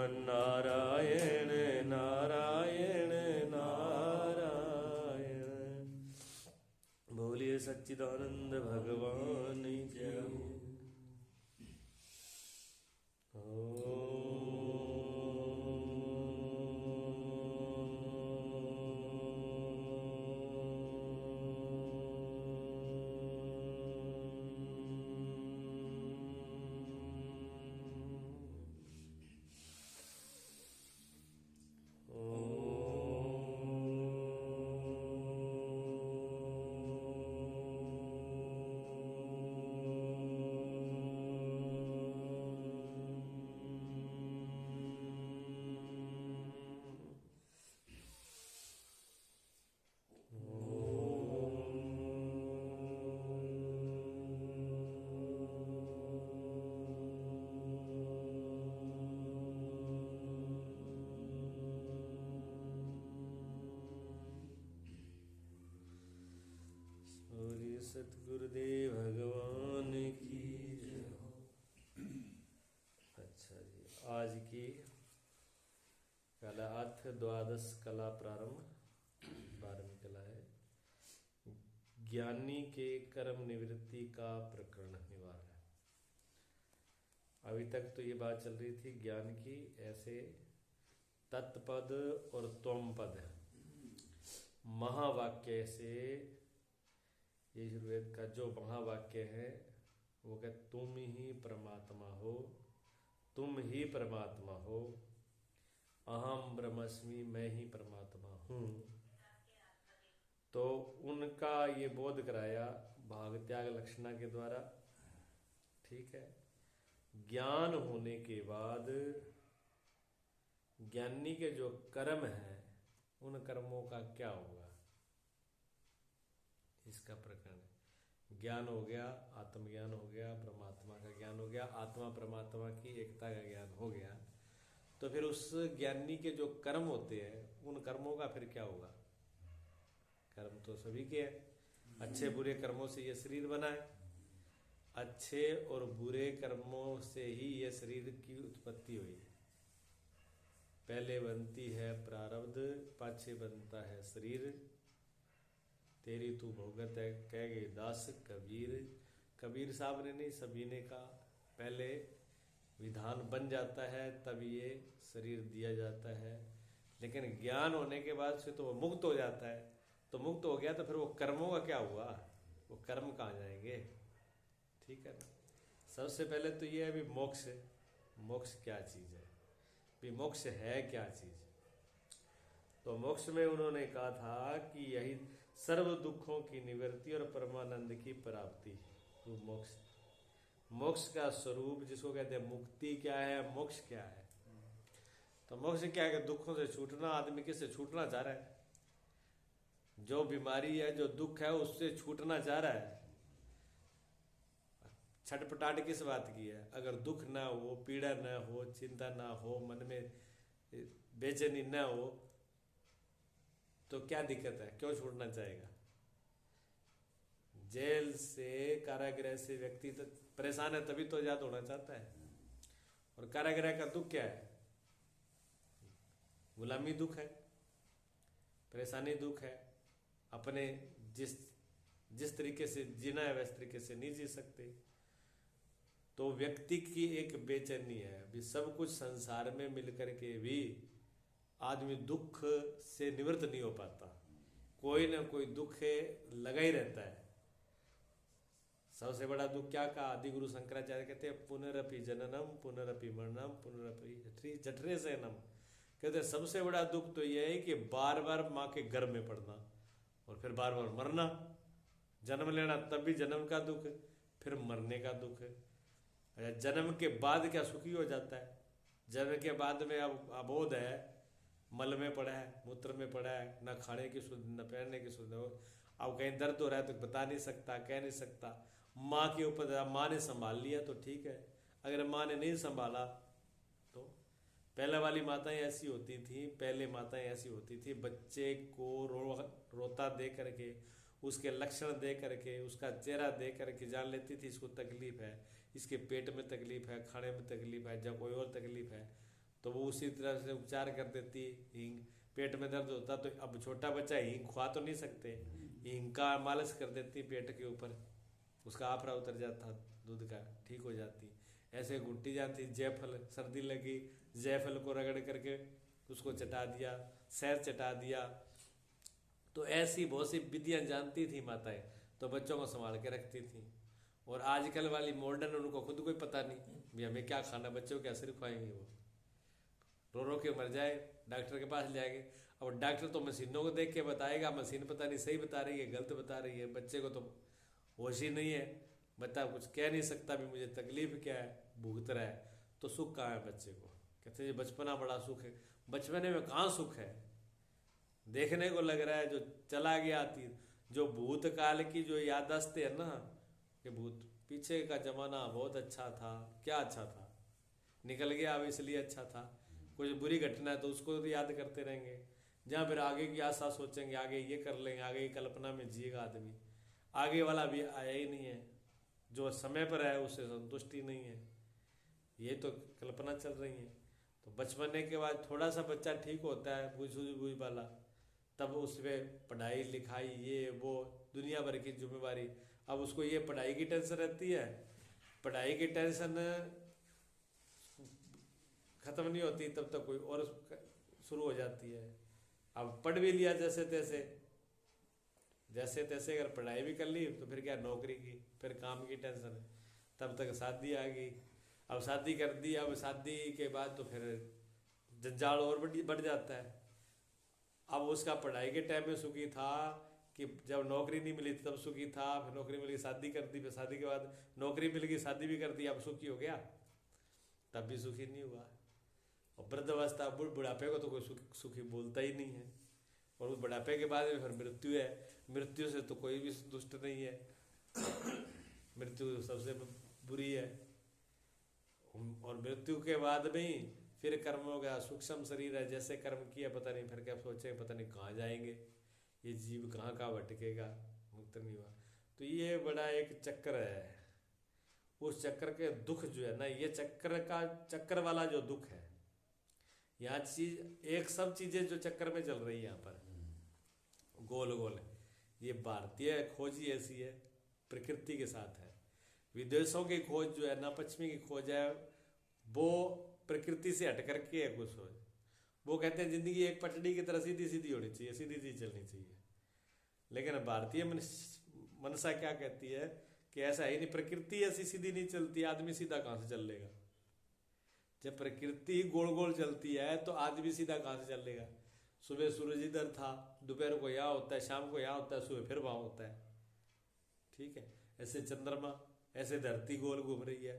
नारायण नारायण नारायण। बोलिए सच्चिदानंद भगवान की। सतगुरुदेव भगवान की जय हो। अच्छा जी, आज की कला अर्थ द्वादश कला प्रारंभ 12वीं कला है ज्ञानी के कर्म निवृत्ति का प्रकरण निवारण। अभी तक तो ये बात चल रही थी ज्ञान की, ऐसे तत्पद और त्वम पद महावाक्य से यजुर्वेद का जो महावाक्य है वो कहते तुम ही परमात्मा हो, तुम ही परमात्मा हो, अहम ब्रह्मस्मि, मैं ही परमात्मा हूँ। तो उनका ये बोध कराया भाग त्याग लक्षणा के द्वारा। ठीक है, ज्ञान होने के बाद ज्ञानी के जो कर्म हैं उन कर्मों का क्या होगा, इसका प्रकरण है। ज्ञान हो गया, आत्मज्ञान हो गया, परमात्मा का ज्ञान हो गया, आत्मा परमात्मा की एकता का ज्ञान हो गया। तो फिर उस ज्ञानी के जो कर्म होते हैं उन कर्मों का फिर क्या होगा। कर्म तो सभी के हैं, अच्छे बुरे कर्मों से ये शरीर बना है। अच्छे और बुरे कर्मों से ही ये शरीर की उत्पत्ति हुई है। पहले बनती है प्रारब्ध, पाछे बनता है शरीर। तेरी तू भोगत है कह गए दास कबीर। कबीर साहब ने नहीं, सभी ने कहा। पहले विधान बन जाता है तब ये शरीर दिया जाता है, लेकिन ज्ञान होने के बाद से तो वो मुक्त हो जाता है। तो मुक्त हो गया तो फिर वो कर्मों का क्या हुआ, वो कर्म कहाँ जाएंगे। ठीक है ना। सबसे पहले तो ये है भी मोक्ष। मोक्ष क्या चीज़ है, भी मोक्ष है क्या चीज़। तो मोक्ष में उन्होंने कहा था कि यही सर्व दुखों की निवृत्ति और परमानंद की प्राप्ति। तो मोक्ष, मोक्ष का स्वरूप जिसको कहते हैं मुक्ति क्या है, मोक्ष क्या है। तो मोक्ष क्या है, दुखों से छूटना। आदमी किससे छूटना चाह रहा है, जो बीमारी है जो दुख है उससे छूटना चाह रहा है। छटपटाट किस बात की है, अगर दुख ना हो, पीड़ा ना हो, चिंता ना हो, मन में बेचैनी ना हो तो क्या दिक्कत है, क्यों छूटना चाहेगा। जेल से, कारागृह से व्यक्ति तो परेशान है तभी तो आजाद होना चाहता है। और कारागृह का दुख क्या है, गुलामी दुख है, परेशानी दुख है। अपने जिस तरीके से जीना है वैसे तरीके से नहीं जी सकते। तो व्यक्ति की एक बेचैनी है। अभी सब कुछ संसार में मिलकर के भी आदमी दुख से निवृत्त नहीं हो पाता। कोई ना कोई दुख लगा ही रहता है। सबसे बड़ा दुख क्या कहा, आदि गुरु शंकराचार्य कहते हैं पुनरपि जननम पुनरपि मरणम पुनरपि जठरे शयनम। कहते हैं सबसे बड़ा दुख तो यह है कि बार बार माँ के गर्भ में पड़ना और फिर बार बार मरना। जन्म लेना तब भी जन्म का दुख, फिर मरने का दुख। जन्म के बाद क्या सुखी हो जाता है। जन्म के बाद में अब अबोध है, मल में पड़ा है, मूत्र में पड़ा है, न खाने की शुद्ध न पहनने की शुद्ध। अब कहीं दर्द हो रहा है तो बता नहीं सकता, कह नहीं सकता। माँ के ऊपर माँ ने संभाल लिया तो ठीक है, अगर माँ ने नहीं संभाला तो। पहले वाली माताएं ऐसी होती थी, पहले माताएं ऐसी होती थी, बच्चे को रोता दे करके, उसके लक्षण दे करके, उसका चेहरा दे करके जान लेती थी इसको तकलीफ है, इसके पेट में तकलीफ है, खाने में तकलीफ है, जब कोई और तकलीफ है। तो वो उसी तरह से उपचार कर देती। हींग, पेट में दर्द होता तो अब छोटा बच्चा हींग खवा तो नहीं सकते, हींग का मालिश कर देती पेट के ऊपर, उसका आफरा उतर जाता, दूध का ठीक हो जाती। ऐसे घुट्टी जाती, जायफल, सर्दी लगी जायफल को रगड़ करके उसको चटा दिया, सैर चटा दिया। तो ऐसी बहुत सी विधियां जानती थी माताएं, तो बच्चों को संभाल के रखती थी। और आजकल वाली मॉडर्न, उनको खुद कोई पता नहीं भी हमें क्या खाना, बच्चों को क्या सिर खुआएंगे, वो रो रो के मर जाए, डॉक्टर के पास जाएंगे। अब डॉक्टर तो मशीनों को देख के बताएगा, मशीन पता नहीं सही बता रही है गलत बता रही है, बच्चे को तो होश ही नहीं है, बता कुछ कह नहीं सकता भी मुझे तकलीफ क्या है, भुगत रहा है। तो सुख कहाँ है बच्चे को? कहते हैं बचपना बड़ा सुख है। बचपने में कहाँ सुख है? देखने को लग रहा है जो चला गया आती, जो भूतकाल की जो याददाश्तें है ना, कि भूत पीछे का जमाना बहुत अच्छा था, क्या अच्छा था, निकल गया अब इसलिए अच्छा था। कुछ बुरी घटना है तो उसको तो याद करते रहेंगे, जहाँ फिर आगे की आशा सोचेंगे, आगे ये कर लेंगे, आगे की कल्पना में जिएगा आदमी। आगे वाला भी आया ही नहीं है, जो समय पर है उससे संतुष्टि नहीं है, ये तो कल्पना चल रही है। तो बचपने के बाद थोड़ा सा बच्चा ठीक होता है, बुझ वाला, तब उसमें पढ़ाई लिखाई ये वो दुनिया भर की जिम्मेवारी। अब उसको ये पढ़ाई की टेंशन रहती है, पढ़ाई की टेंशन खत्म नहीं होती तब तक कोई और शुरू हो जाती है। अब पढ़ भी लिया जैसे तैसे, अगर पढ़ाई भी कर ली तो फिर क्या, नौकरी की, फिर काम की टेंशन, तब तक शादी आ गई। अब शादी कर दी, अब शादी के बाद तो फिर जंजाल और बढ़ जाता है। अब उसका पढ़ाई के टाइम में सुखी था कि जब नौकरी नहीं मिली तब सुखी था, फिर नौकरी मिल गई शादी कर दी, फिर शादी के बाद नौकरी मिल गई शादी भी कर दी, अब सुखी हो गया, तब भी सुखी नहीं हुआ। और वृद्धावस्था, बुढ़ापे को तो कोई सुखी बोलता ही नहीं है। और उस बुढ़ापे के बाद में फिर मृत्यु है, मृत्यु से तो कोई भी दुष्ट नहीं है, मृत्यु सबसे बुरी है। और मृत्यु के बाद में फिर कर्म हो गया, सूक्ष्म शरीर है, जैसे कर्म किया पता नहीं, फिर क्या सोचे पता नहीं कहाँ जाएंगे, ये जीव कहाँ कहाँ भटकेगा, मुक्त नहीं हुआ। तो ये बड़ा एक चक्र है। उस चक्र के दुख जो है ना, ये चक्कर वाला जो दुख है, यहाँ चीज एक सब चीजें जो चक्कर में चल रही है यहाँ पर गोल गोल, ये भारतीय खोज ही ऐसी है, प्रकृति के साथ है। विदेशों की खोज जो है ना, पश्चिमी की खोज है, वो प्रकृति से हट करके है कुछ सोच। वो कहते हैं जिंदगी एक पटड़ी की तरह सीधी सीधी होनी चाहिए, सीधी सीधी चलनी चाहिए। लेकिन भारतीय मनसा क्या कहती है कि ऐसा ही नहीं, प्रकृति ऐसी सीधी नहीं चलती, आदमी सीधा कहाँ से चल लेगा? जब प्रकृति गोल गोल चलती है तो आदमी सीधा कहाँ से चलेगा? सुबह सूरज इधर था, दोपहर को यहाँ होता है, शाम को यहाँ होता है, सुबह फिर वहाँ होता है, ठीक है। ऐसे चंद्रमा, ऐसे धरती गोल घूम रही है,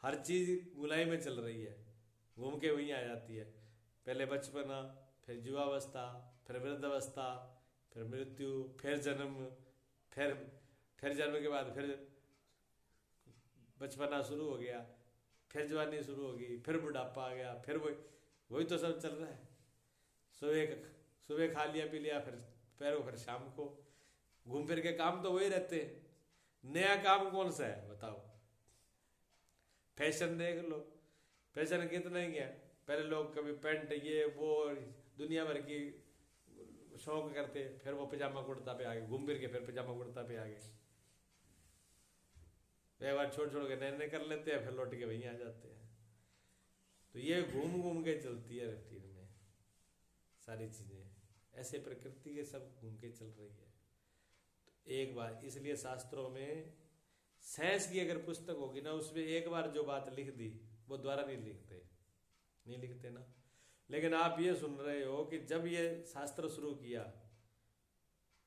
हर चीज गुलाई में चल रही है, घूम के वहीं आ जाती है। पहले बचपना, फिर युवावस्था, फिर वृद्धावस्था, फिर मृत्यु, फिर जन्म, फिर जन्म के बाद फिर बचपना शुरू हो गया, फिर जवानी शुरू हो गई, फिर बुढ़ापा आ गया, फिर वही तो सब चल रहा है। सुबह खा लिया पी लिया, फिर पैरों, फिर शाम को घूम फिर के काम तो वही रहते हैं। नया काम कौन सा है बताओ? फैशन देख लो, फैशन कितना ही गया। पहले लोग कभी पैंट ये वो दुनिया भर की शौक करते, फिर वो पजामा कुर्ता पे आ गए, घूम फिर के फिर पजामा कुर्ता पे आ गए, एक बार छोड़ छोड़ के नए नए कर लेते हैं, फिर लौट के वहीं आ जाते हैं। तो ये घूम घूम के चलती है रूटीन में सारी चीजें, ऐसे प्रकृति के सब घूम के चल रही है। तो एक बार इसलिए शास्त्रों में साइंस की अगर पुस्तक होगी ना, उसमें एक बार जो बात लिख दी वो दोबारा नहीं लिखते ना। लेकिन आप ये सुन रहे हो कि जब ये शास्त्र शुरू किया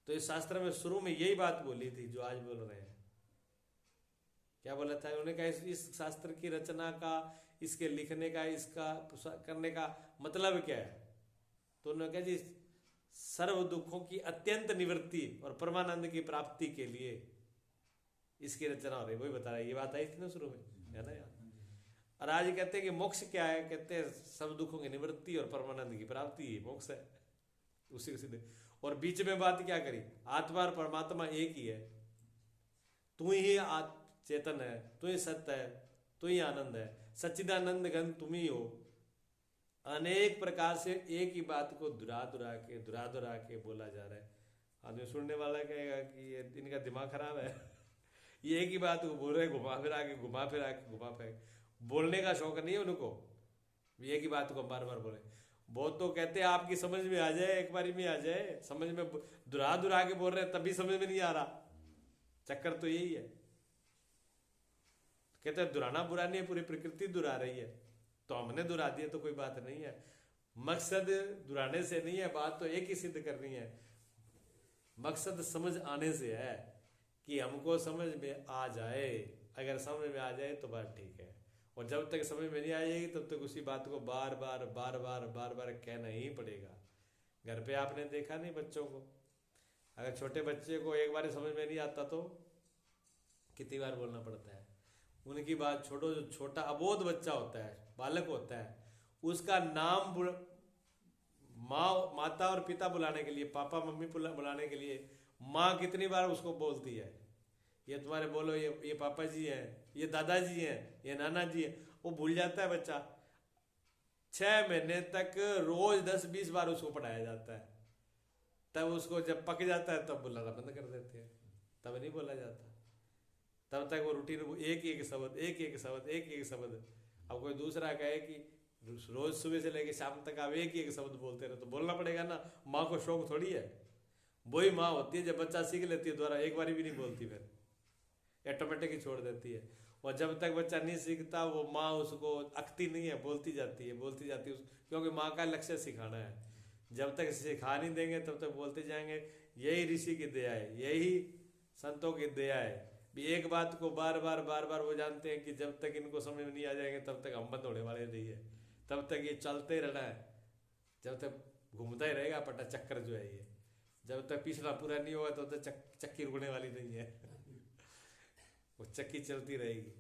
तो इस शास्त्र में शुरू में यही बात बोली थी जो आज बोल रहे हैं। क्या बोला था उन्होंने? कहा इस शास्त्र की रचना का, इसके लिखने का, इसका करने का मतलब क्या है? तो उन्होंने कहा जी, सर्व दुखों की अत्यंत निवृत्ति और परमानंद की प्राप्ति के लिए इसकी रचना हो रही। वही बता रहा है, ये बात आई थी ना शुरू में, है ना यार। और आज कहते हैं कि मोक्ष क्या है? कहते हैं सब दुखों की निवृत्ति और परमानंद की प्राप्ति, मोक्ष है। उसी सीधे। और बीच में बात क्या करी? आत्मा और परमात्मा एक ही है, तू ही चेतन है, तू ही सत्य है, तू ही आनंद है, सच्चिदानंद घन तुम ही हो, अनेक प्रकार से एक ही बात को दुरा दुरा के बोला जा रहा है। आदमी सुनने वाला कहेगा कि ये इनका दिमाग खराब है। ये एक ही बात को बोल रहे, घुमा फिरा के बोलने का शौक नहीं है उनको, एक ही बात को बार बार बोले। बहुत तो कहते हैं आपकी समझ में आ जाए, एक बारी में आ जाए समझ में, दुरा के बोल रहे हैं तभी समझ में नहीं आ रहा। चक्कर तो यही है। कहते हैं दुराना बुरा नहीं है, पूरी प्रकृति दुरा रही है, तो हमने दुरा दिया तो कोई बात नहीं है। मकसद दुराने से नहीं है, बात तो एक ही सिद्ध करनी है। मकसद समझ आने से है कि हमको समझ में आ जाए। अगर समझ में आ जाए तो बात ठीक है, और जब तक समझ में नहीं आएगी तब तक उसी बात को बार बार कहना ही पड़ेगा। घर पे आपने देखा नहीं बच्चों को, अगर छोटे बच्चे को एक बार समझ में नहीं आता तो कितनी बार बोलना पड़ता है उनकी बात। छोटो जो छोटा अबोध बच्चा होता है, बालक होता है, उसका नाम माता और पिता बुलाने के लिए, पापा मम्मी बुलाने के लिए माँ कितनी बार उसको बोलती है, ये तुम्हारे बोलो, ये पापा जी हैं, ये दादाजी हैं, ये नाना जी हैं। वो भूल जाता है बच्चा। 6 महीने तक रोज 10-20 बार उसको पढ़ाया जाता है, तब उसको जब पक जाता है तब बुलाना बंद कर देते हैं, तब नहीं बोला जाता। तब तक वो रूटीन, एक एक शब्द। अब कोई दूसरा कहे कि रोज सुबह से लेके शाम तक आप एक शब्द बोलते रहे तो बोलना पड़ेगा ना। माँ को शौक थोड़ी है, वही माँ होती है जब बच्चा सीख लेती है द्वारा, एक बारी भी नहीं बोलती, फिर ऑटोमेटिक ही छोड़ देती है। और जब तक बच्चा नहीं सीखता वो माँ उसको अकती नहीं है, बोलती जाती है, क्योंकि माँ का लक्ष्य सिखाना है। जब तक सिखा नहीं देंगे तब तक बोलते जाएंगे। यही ऋषि की दया है, यही संतों की दया है। भी एक बात को बार बार वो जानते हैं कि जब तक इनको समझ में नहीं आ जाएंगे तब तक हम बंद होने वाले नहीं है, तब तक ये चलते रहना है, जब तक घूमता ही रहेगा पटा चक्कर जो है ये। जब तक पिछला पूरा नहीं होगा तब तक चक्की रुकने वाली नहीं है। वो चक्की चलती रहेगी।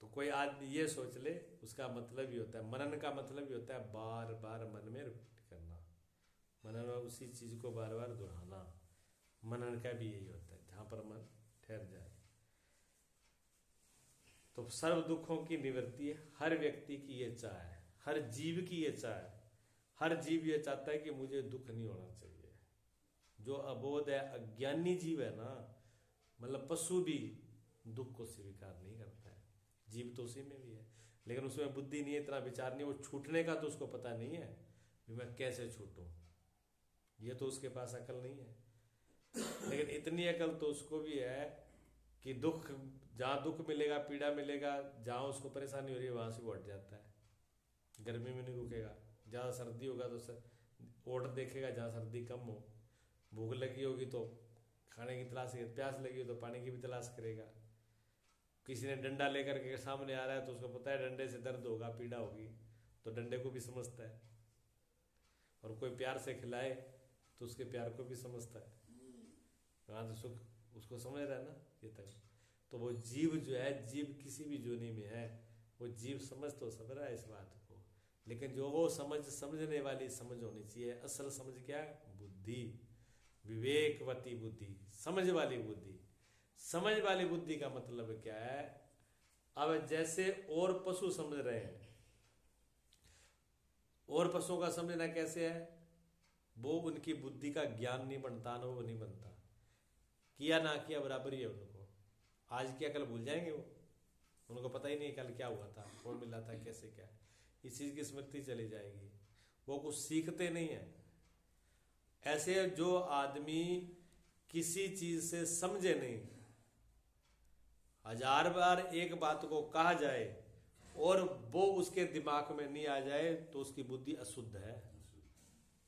तो कोई आदमी ये सोच ले, उसका मतलब ही होता है मनन का मतलब ही होता है बार बार मन में रिपीट करना, मनन में उसी चीज को बार बार दोहराना। मनन का भी यही होता है, जहां पर मन ठहर जाए। तो सर्व दुखों की निवृत्ति हर व्यक्ति की ये चाह है, हर जीव की ये चाह है। हर जीव ये चाहता है कि मुझे दुख नहीं होना चाहिए। जो अबोध है, अज्ञानी जीव है ना, मतलब पशु भी दुख को स्वीकार नहीं करता है। जीव तो उसी में भी है, लेकिन उसमें बुद्धि नहीं है, इतना विचार नहीं, वो छूटने का तो उसको पता नहीं है कि मैं कैसे छूटूं, ये तो उसके पास अकल नहीं है। लेकिन इतनी अकल तो उसको भी है कि दुख, जहाँ दुख मिलेगा, पीड़ा मिलेगा, जहाँ उसको परेशानी हो रही है वहां से वो हट जाता है। गर्मी में नहीं रुकेगा, ज़्यादा सर्दी होगा तो ऑर्डर देखेगा जहाँ सर्दी कम हो। भूख लगी होगी तो खाने की तलाश करेगा, प्यास लगी हो तो पानी की भी तलाश करेगा। किसी ने डंडा लेकर के सामने आ रहा है तो उसको पता है डंडे से दर्द होगा, पीड़ा होगी, तो डंडे को भी समझता है। और कोई प्यार से खिलाए तो उसके प्यार को भी समझता है, वहाँ तो सुख उसको समझ रहा है ना ये तक। तो वो जीव जो है, जीव किसी भी जोनी में है, वो जीव समझ तो सब रहा है इस बात को, लेकिन जो वो समझने वाली समझ होनी चाहिए। असल समझ क्या है? बुद्धि, विवेकवती बुद्धि, समझ वाली बुद्धि। समझ वाली बुद्धि का मतलब क्या है? अब जैसे और पशु समझ रहे हैं, और पशुओं का समझना कैसे है? वो उनकी बुद्धि का ज्ञान नहीं बनता, अनुभव नहीं बनता, किया ना किया बराबर ही है उनको। आज की अकल भूल जाएंगे वो, उनको पता ही नहीं कल क्या हुआ था, कौन मिला था, कैसे क्या, इस चीज की स्मृति चली जाएगी। वो कुछ सीखते नहीं है। ऐसे जो आदमी किसी चीज से समझे नहीं, 1000 बार एक बात को कहा जाए और वो उसके दिमाग में नहीं आ जाए तो उसकी बुद्धि अशुद्ध है,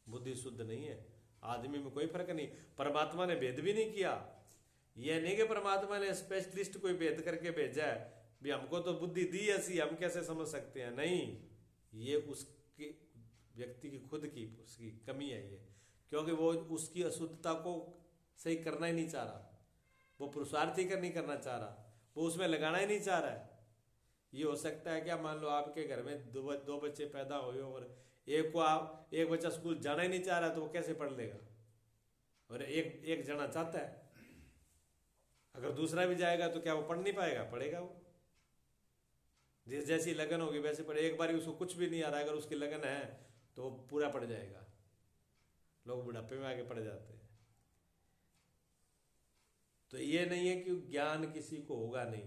बुद्धि शुद्ध नहीं है। आदमी में कोई फर्क नहीं। परमात्मा ने भेद भी नहीं किया। यह नहीं कि परमात्मा ने स्पेशलिस्ट कोई भेद करके भेजा है भी हमको तो बुद्धि दी ऐसी, हम कैसे समझ सकते हैं। नहीं, ये उसके व्यक्ति की खुद की उसकी कमी है ये, क्योंकि वो उसकी अशुद्धता को सही करना ही नहीं चाह रहा, वो पुरुषार्थ ही नहीं करना चाह रहा, वो उसमें लगाना ही नहीं चाह रहा है। ये हो सकता है क्या? मान लो आपके घर में दो बच्चे पैदा हुए और एक बच्चा स्कूल जाना ही नहीं चाह रहा, तो वो कैसे पढ़ लेगा? और एक जाना चाहता है, अगर दूसरा भी जाएगा तो क्या वो पढ़ नहीं पाएगा? पढ़ेगा वो। जिस जैसी लगन होगी वैसे पढ़े। एक बार उसको कुछ भी नहीं आ रहा, अगर उसकी लगन है तो वो पूरा पड़ जाएगा। लोग बुढ़ापे में आगे पड़ जाते हैं। तो ये नहीं है कि ज्ञान किसी को होगा नहीं,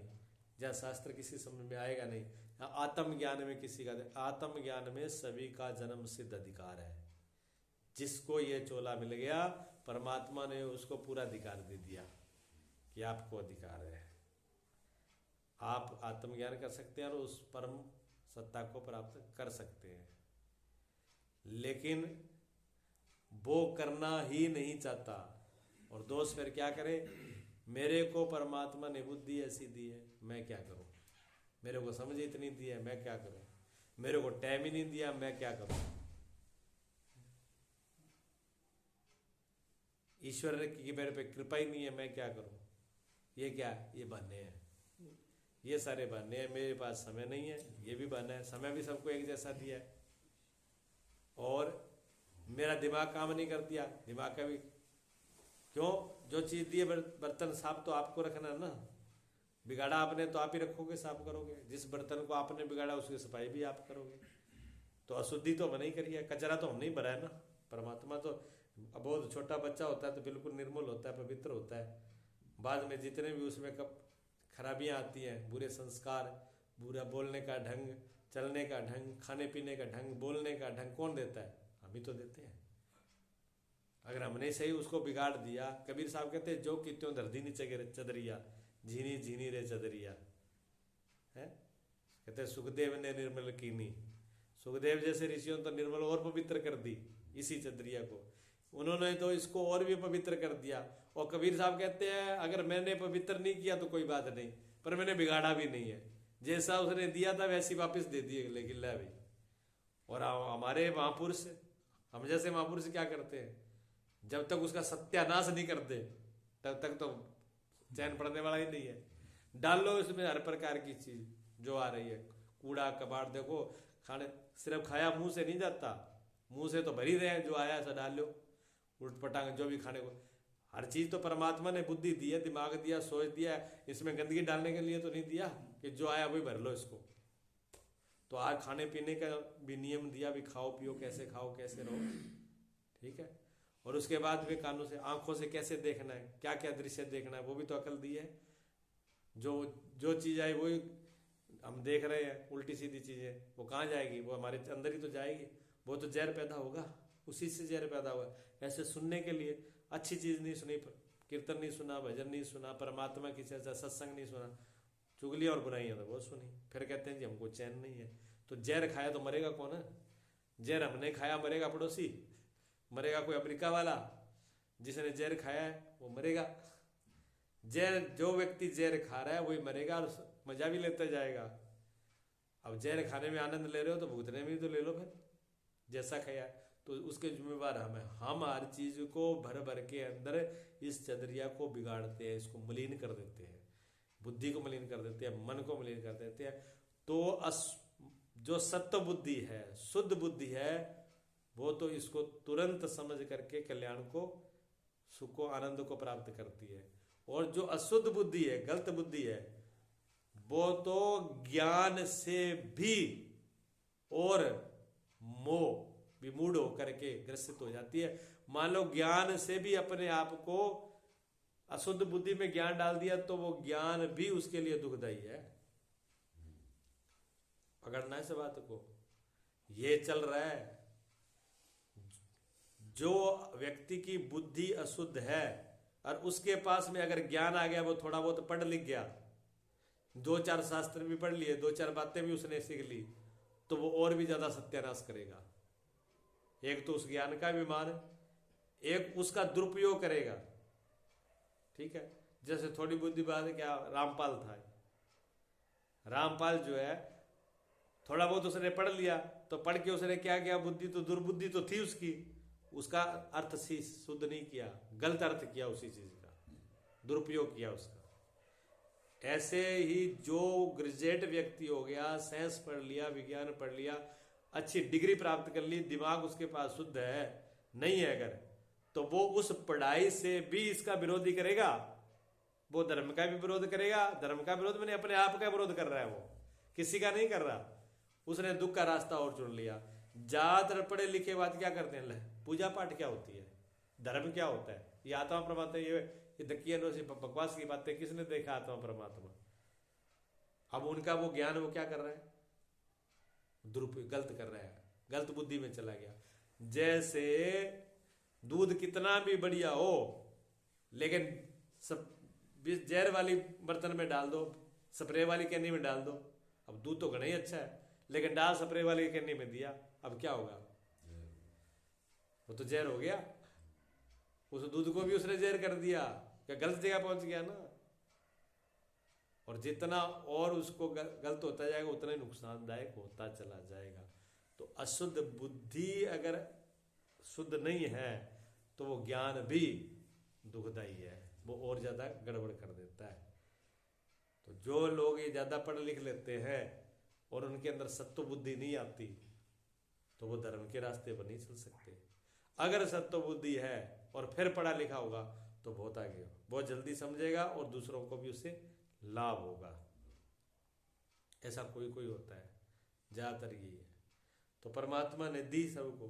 या शास्त्र किसी समझ में आएगा नहीं। आत्म ज्ञान में किसी का, आत्म ज्ञान में सभी का जन्म सिद्ध अधिकार है। जिसको ये चोला मिल गया, परमात्मा ने उसको पूरा अधिकार दे दिया कि आपको अधिकार है, आप आत्मज्ञान कर सकते हैं और उस परम सत्ता को प्राप्त कर सकते हैं। लेकिन वो करना ही नहीं चाहता, और दोस्त फिर क्या करे, मेरे को परमात्मा ने बुद्धि ऐसी दी है, मैं क्या करूं, मेरे को समझ इतनी दी है, मैं क्या करूं, मेरे को टाइम ही नहीं दिया, मैं क्या करूं। ईश्वर की मेरे पे कृपा ही नहीं है, मैं क्या करूं। ये क्या है, ये बहाने हैं, ये सारे बहाने हैं। मेरे पास समय नहीं है, ये भी बहाना है। समय भी सबको एक जैसा दिया है। और मेरा दिमाग काम नहीं कर दिया, दिमाग का भी क्यों, जो चीज़ दी है, बर्तन साफ तो आपको रखना है ना, बिगाड़ा आपने तो आप ही रखोगे, साफ करोगे। जिस बर्तन को आपने बिगाड़ा उसकी सफाई भी आप करोगे। तो अशुद्धि तो हमने ही करी है, कचरा तो हमने ही भरा है ना। परमात्मा तो बहुत छोटा बच्चा होता है तो बिल्कुल निर्मल होता है, पवित्र होता है। बाद में जितने भी उसमें कब खराबियाँ आती हैं, बुरे संस्कार, बुरा बोलने का ढंग, चलने का ढंग, खाने पीने का ढंग, बोलने का ढंग, कौन देता है, हम ही तो देते हैं। अगर हमने सही उसको बिगाड़ दिया, कबीर साहब कहते हैं जो कि त्यों धरती नीचे चदरिया, झीनी झीनी रे चदरिया है। कहते हैं सुखदेव ने निर्मल कीनी, सुखदेव जैसे ऋषियों ने तो निर्मल और पवित्र कर दी इसी चदरिया को, उन्होंने तो इसको और भी पवित्र कर दिया। और कबीर साहब कहते हैं अगर मैंने पवित्र नहीं किया तो कोई बात नहीं, पर मैंने बिगाड़ा भी नहीं है, जैसा उसने दिया था वैसी वापस दे दिए, लेकिन ला भाई। और हमारे महापुरुष, हम जैसे महापुरुष क्या करते हैं, जब तक उसका सत्यानाश नहीं करते तब तक तो चैन पड़ने वाला ही नहीं है। डाल लो इसमें हर प्रकार की चीज जो आ रही है, कूड़ा कबाड़, देखो खाने सिर्फ खाया मुंह से नहीं जाता, मुंह से तो भरी रहे हैं, जो आया ऐसा डाल लो, उल्ट पटांग जो भी खाने को। हर चीज तो परमात्मा ने बुद्धि दी है, दिमाग दिया, सोच दिया, इसमें गंदगी डालने के लिए तो नहीं दिया कि जो आया वही भर लो इसको। तो आज खाने पीने का भी नियम दिया, भी खाओ पियो, कैसे खाओ कैसे रहो, ठीक है। और उसके बाद भी कानों से, आंखों से कैसे देखना है, क्या क्या दृश्य देखना है, वो भी तो अकल दी है। जो जो चीज आई वही हम देख रहे हैं, उल्टी सीधी चीजें, वो कहाँ जाएगी, वो हमारे अंदर ही तो जाएगी, वो तो जहर पैदा होगा, उसी से जहर पैदा हुआ। ऐसे सुनने के लिए अच्छी चीज नहीं सुनी, कीर्तन नहीं सुना, भजन नहीं सुना, परमात्मा की चर्चा, सत्संग नहीं सुना, चुगली और बुराइयां तो बहुत सुनी, फिर कहते हैं जी हमको चैन नहीं है। तो जहर खाया तो मरेगा कौन है, जहर हमने खाया मरेगा पड़ोसी, मरेगा कोई अमेरिका वाला, जिसने जहर खाया है वो मरेगा। जहर, जो व्यक्ति जहर खा रहा है वही मरेगा और मजा भी लेता जाएगा। अब जहर खाने में आनंद ले रहे हो तो भुगतने में भी तो ले लो, फिर जैसा खाया तो उसके जिम्मेवार हम हैं। हम हर चीज को भर भर के अंदर इस चदरिया को बिगाड़ते हैं, इसको मलिन कर देते हैं, बुद्धि को मलिन कर देते हैं, मन को मलिन कर देते हैं। तो जो सत्य बुद्धि है, शुद्ध बुद्धि है, वो तो इसको तुरंत समझ करके कल्याण को, सुख को, आनंद को प्राप्त करती है। और जो अशुद्ध बुद्धि है, गलत बुद्धि है, वो तो ज्ञान से भी और मोह विमूढ़ होकर के ग्रसित हो जाती है। मान लो ज्ञान से भी अपने आप को, अशुद्ध बुद्धि में ज्ञान डाल दिया तो वो ज्ञान भी उसके लिए दुखदायी है। पकड़ना है इस बात को, ये चल रहा है। जो व्यक्ति की बुद्धि अशुद्ध है और उसके पास में अगर ज्ञान आ गया, वो थोड़ा बहुत पढ़ लिख गया, दो चार शास्त्र भी पढ़ लिए, दो चार बातें भी उसने सीख ली, तो वो और भी ज्यादा सत्यानाश करेगा। एक तो उस ज्ञान का विमान, एक उसका दुरुपयोग करेगा, ठीक है। जैसे थोड़ी बुद्धि बात है, क्या रामपाल था, रामपाल जो है थोड़ा बहुत उसने पढ़ लिया, तो पढ़ के उसने क्या किया, बुद्धि तो दुर्बुद्धि तो थी उसकी, उसका अर्थ से शुद्ध नहीं किया, गलत अर्थ किया उसी चीज का, दुरुपयोग किया उसका। ऐसे ही जो ग्रेजुएट व्यक्ति हो गया, साइंस पढ़ लिया, विज्ञान पढ़ लिया, अच्छी डिग्री प्राप्त कर ली, दिमाग उसके पास शुद्ध है नहीं है अगर, तो वो उस पढ़ाई से भी इसका विरोधी करेगा, वो धर्म का भी विरोध करेगा। धर्म का विरोध मैंने अपने आप का विरोध कर रहा है वो, किसी का नहीं कर रहा, उसने दुख का रास्ता और चुन लिया। ज्यादातर पढ़े लिखे बाद क्या करते हैं, पूजा पाठ क्या होती है, धर्म क्या होता है, ये आत्मा परमात्मा, ये दकियानों से बकवास की बातें, किसने देखा आत्मा परमात्मा। अब उनका वो ज्ञान वो क्या कर रहा है, दुरुपयोग, गलत कर रहा है, गलत बुद्धि में चला गया। जैसे दूध कितना भी बढ़िया हो, लेकिन सब जहर वाली बर्तन में डाल दो, स्प्रे वाली कैनी में डाल दो, अब दूध तो घना ही अच्छा है, लेकिन डाल स्प्रे वाली कैनी में दिया, अब क्या होगा, वो तो जहर हो गया। उस दूध को भी उसने जहर कर दिया, क्या गलत जगह पहुंच गया ना। और जितना और उसको गलत होता जाएगा उतना ही नुकसानदायक होता चला जाएगा। तो अशुद्ध बुद्धि अगर शुद्ध नहीं है तो वो ज्ञान भी दुखदाई है, वो और ज्यादा गड़बड़ कर देता है। तो जो लोग ये ज्यादा पढ़ लिख लेते हैं और उनके अंदर सत्व बुद्धि नहीं आती तो वो धर्म के रास्ते पर नहीं चल सकते। अगर सत्व बुद्धि है और फिर पढ़ा लिखा होगा तो बहुत आगे, बहुत जल्दी समझेगा और दूसरों को भी उससे लाभ होगा। ऐसा कोई कोई होता है, ज्यादातर यही है। तो परमात्मा ने दी सबको,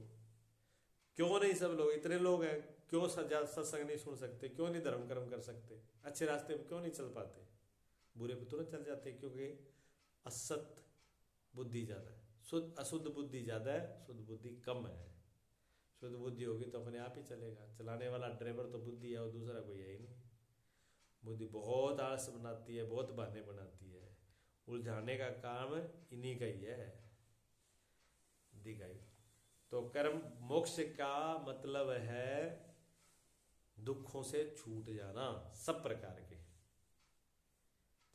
क्यों नहीं सब लोग, इतने लोग हैं, क्यों सत्संग नहीं सुन सकते, क्यों नहीं धर्म कर्म कर सकते, अच्छे रास्ते पे क्यों नहीं चल पाते, बुरे पे तुरंत चल जाते, क्योंकि असत बुद्धि ज्यादा है, अशुद्ध बुद्धि ज्यादा है, शुद्ध बुद्धि कम है। शुद्ध बुद्धि होगी तो अपने आप ही चलेगा, चलाने वाला ड्राइवर तो बुद्धि है और दूसरा कोई है ही नहीं। बुद्धि बहुत आलस बनाती है, बहुत बहाने बनाती है, उलझाने का काम इन्हीं का ही है, दिखाई। तो कर्म मोक्ष का मतलब है दुखों से छूट जाना, सब प्रकार के,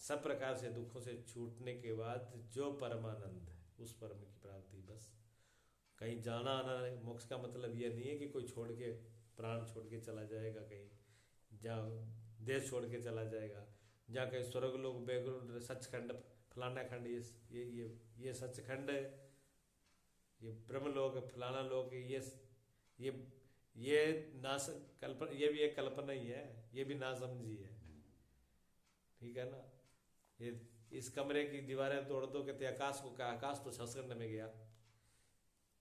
सब प्रकार से दुखों से छूटने के बाद जो परमानंद है उस परम की प्राप्ति। बस कहीं जाना आना नहीं। मोक्ष का मतलब यह नहीं है कि कोई छोड़ के, प्राण छोड़ के चला जाएगा कहीं, जहाँ देश छोड़ के चला जाएगा, जहाँ कहीं स्वर्ग लोग, बैकुंठ, सचखंड, फलाना खंड, ये सचखंड है, ये ब्रह्म लोक, फलाना लोक, ये नास कल्पना, ये भी एक कल्पना ही है, ये भी ना समझी है, ठीक है ना। ये इस कमरे की दीवारें तोड़ दो, कहते आकाश को, कहा आकाश तो सचखंड में गया,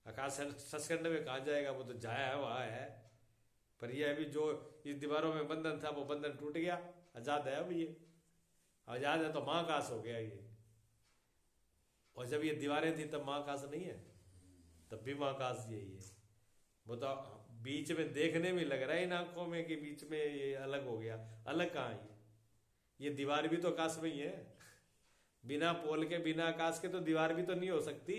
आकाश सचखंड में कहाँ जाएगा, वो तो जाया है, वहाँ है। पर यह अभी जो इस दीवारों में बंधन था वो बंधन टूट गया, आजाद है अब ये, आजाद है तो महाकाश हो गया ये। और जब ये दीवारें थी तब महाकाश नहीं है, तब भी महाकाश यही है। वो तो बीच में देखने में लग रहा है इन आंखों में कि बीच में ये अलग हो गया, अलग कहाँ है ये दीवार भी तो आकाश में ही है, बिना पोल के, बिना आकाश के तो दीवार भी तो नहीं हो सकती।